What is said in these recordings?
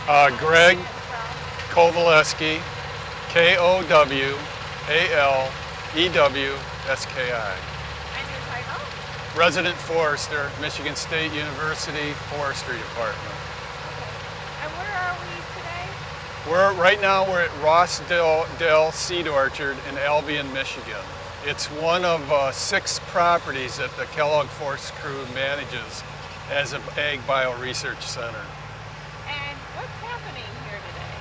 Greg And it's from? Kowalewski, Kowalewski. And your title? Resident Forester, Michigan State University Forestry Department. Okay. And where are we today? Right now we're at Rossdale Seed Orchard in Albion, Michigan. It's one of 6 properties that the Kellogg Forest Crew manages as an Ag Bio Research Center. And what's happening here today?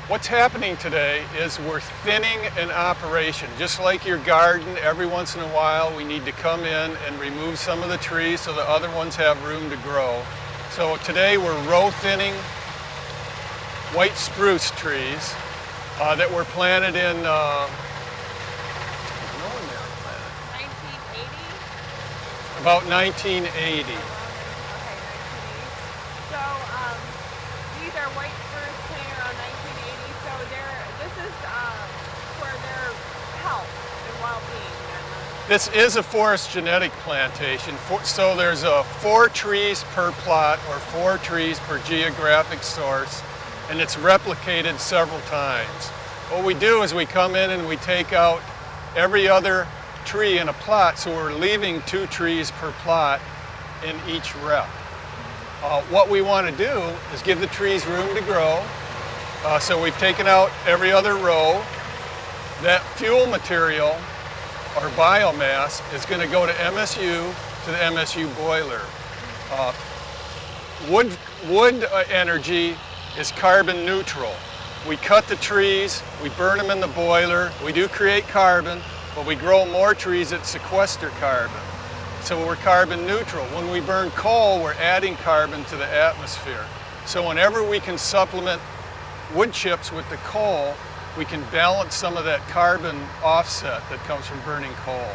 What's happening today is we're thinning an operation. Just like your garden, every once in a while we need to come in and remove some of the trees so the other ones have room to grow. So today we're row thinning white spruce trees that were planted in, I don't know when they were planted. 1980? About 1980. Okay, 1980. So these are white spruce planted around 1980. So this is for their health and well-being. This is a forest genetic plantation. So there's 4 trees per plot or 4 trees per geographic source, and it's replicated several times. What we do is we come in and we take out every other tree in a plot, so we're leaving 2 trees per plot in each rep. What we want to do is give the trees room to grow, so we've taken out every other row. That fuel material or biomass is going to go to MSU, to the MSU boiler. Wood energy is carbon neutral. We cut the trees, we burn them in the boiler, we do create carbon, but we grow more trees that sequester carbon. So we're carbon neutral. When we burn coal, we're adding carbon to the atmosphere. So whenever we can supplement wood chips with the coal, we can balance some of that carbon offset that comes from burning coal.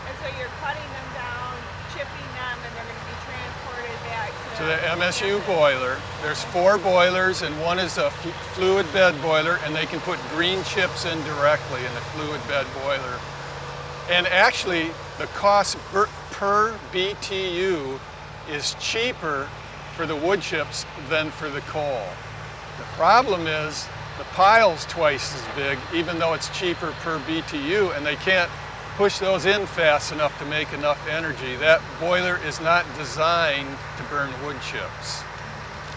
And so you're cutting them down, chipping them, and they're going to be transported back To the MSU boiler. There's 4 boilers, and one is a fluid bed boiler, and they can put green chips in directly in the fluid bed boiler. And actually, the cost per BTU is cheaper for the wood chips than for the coal. The problem is the pile's twice as big, even though it's cheaper per BTU, and they can't push those in fast enough to make enough energy. That boiler is not designed to burn wood chips.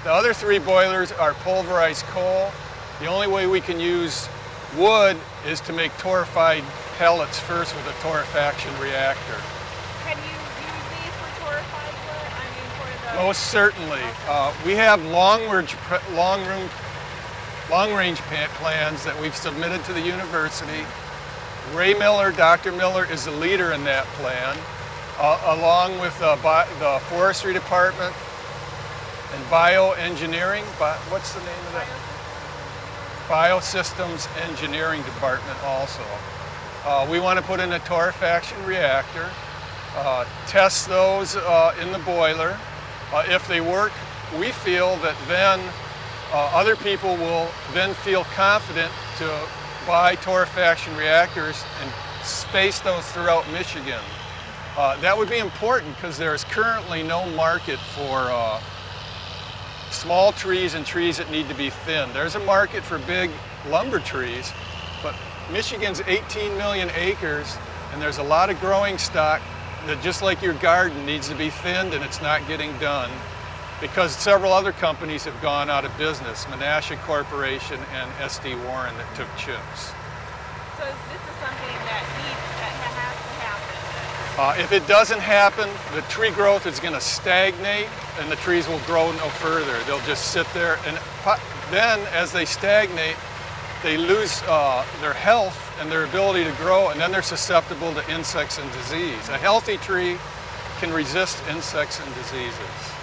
The other 3 boilers are pulverized coal. The only way we can use wood is to make torrefied pellets first with a torrefaction reactor. Can you use these for torrefied wood? I mean, for the... Most certainly. We have long-range plans that we've submitted to the university. Ray Miller, Dr. Miller, is the leader in that plan, along with the forestry department and bioengineering. What's the name of that? Biosystems engineering department also. We want to put in a torrefaction reactor, test those in the boiler. If they work, we feel that then other people will then feel confident to buy torrefaction reactors and space those throughout Michigan. That would be important because there is currently no market for small trees and trees that need to be thinned. There's a market for big lumber trees, but Michigan's 18 million acres, and there's a lot of growing stock that, just like your garden, needs to be thinned, and it's not getting done because several other companies have gone out of business, Menasha Corporation and SD Warren, that took chips. So this is something that has to happen. If it doesn't happen, the tree growth is going to stagnate and the trees will grow no further. They'll just sit there, and then as they stagnate, they lose their health and their ability to grow, and then they're susceptible to insects and disease. A healthy tree can resist insects and diseases.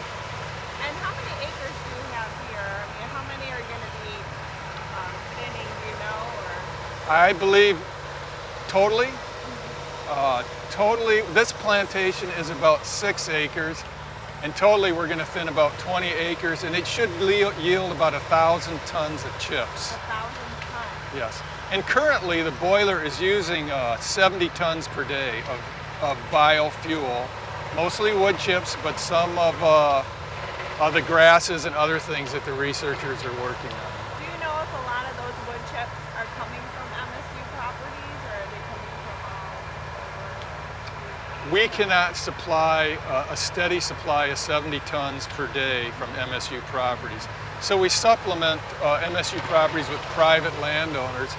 And how many acres do you have here? I mean, how many are going to be thinning, do you know? Or? I believe totally, this plantation is about 6 acres, and totally we're going to thin about 20 acres, and it should yield about 1,000 tons of chips. 1,000 tons? Yes. And currently the boiler is using 70 tons per day of biofuel, mostly wood chips, but some of the grasses and other things that the researchers are working on. Do you know if a lot of those wood chips are coming from MSU properties, or are they coming from all over? We cannot supply a steady supply of 70 tons per day from MSU properties. So we supplement MSU properties with private landowners,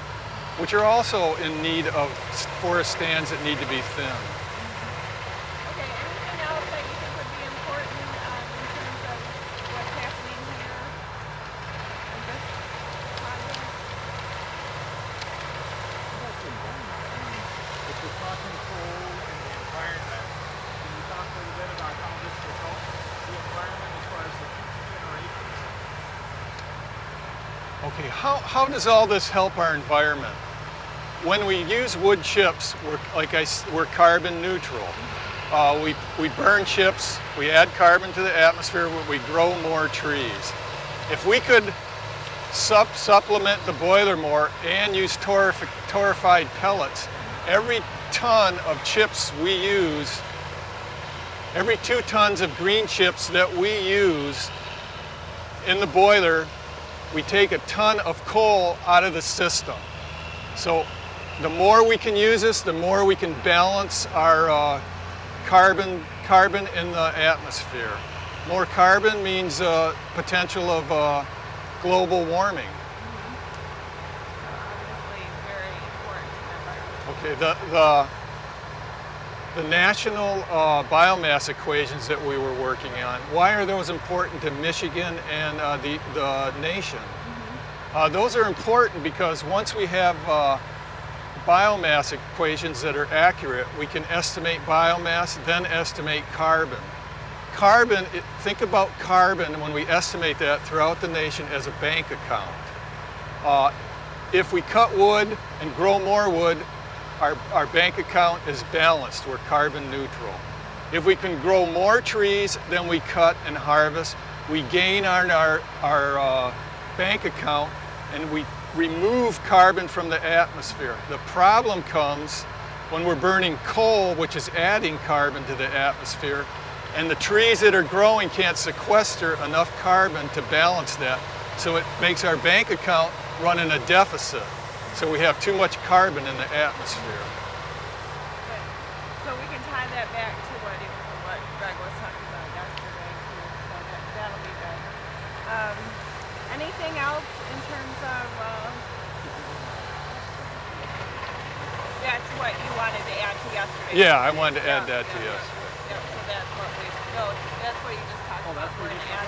which are also in need of forest stands that need to be thinned. Okay, anything else that you think would be important in terms of what's happening here in this project? If we're talking coal and the environment, can you talk a little bit about how this will help the environment as far as the future generations? Okay, how does all this help our environment? When we use wood chips, we're carbon neutral. We burn chips, we add carbon to the atmosphere, we grow more trees. If we could supplement the boiler more and use torrefied pellets, every ton of chips we use, every 2 tons of green chips that we use in the boiler, we take a ton of coal out of the system. So the more we can use this, the more we can balance our carbon in the atmosphere. More carbon means potential of global warming. So obviously very important to the environment. Okay, the national biomass equations that we were working on, why are those important to Michigan and the nation? Those are important because once we have biomass equations that are accurate, we can estimate biomass, then estimate carbon. Think about carbon when we estimate that throughout the nation as a bank account. If we cut wood and grow more wood, our bank account is balanced, we're carbon neutral. If we can grow more trees than we cut and harvest, we gain on our bank account and we remove carbon from the atmosphere. The problem comes when we're burning coal, which is adding carbon to the atmosphere, and the trees that are growing can't sequester enough carbon to balance that. So it makes our bank account run in a deficit. So we have too much carbon in the atmosphere. So we can tie that back to what Greg was talking about yesterday too. So that'll be good. Anything else in terms of? That's what you wanted to add to yesterday. Yeah, I wanted to add that to yesterday. Yeah, so that's what we. No, that's what you just talked about. We're gonna add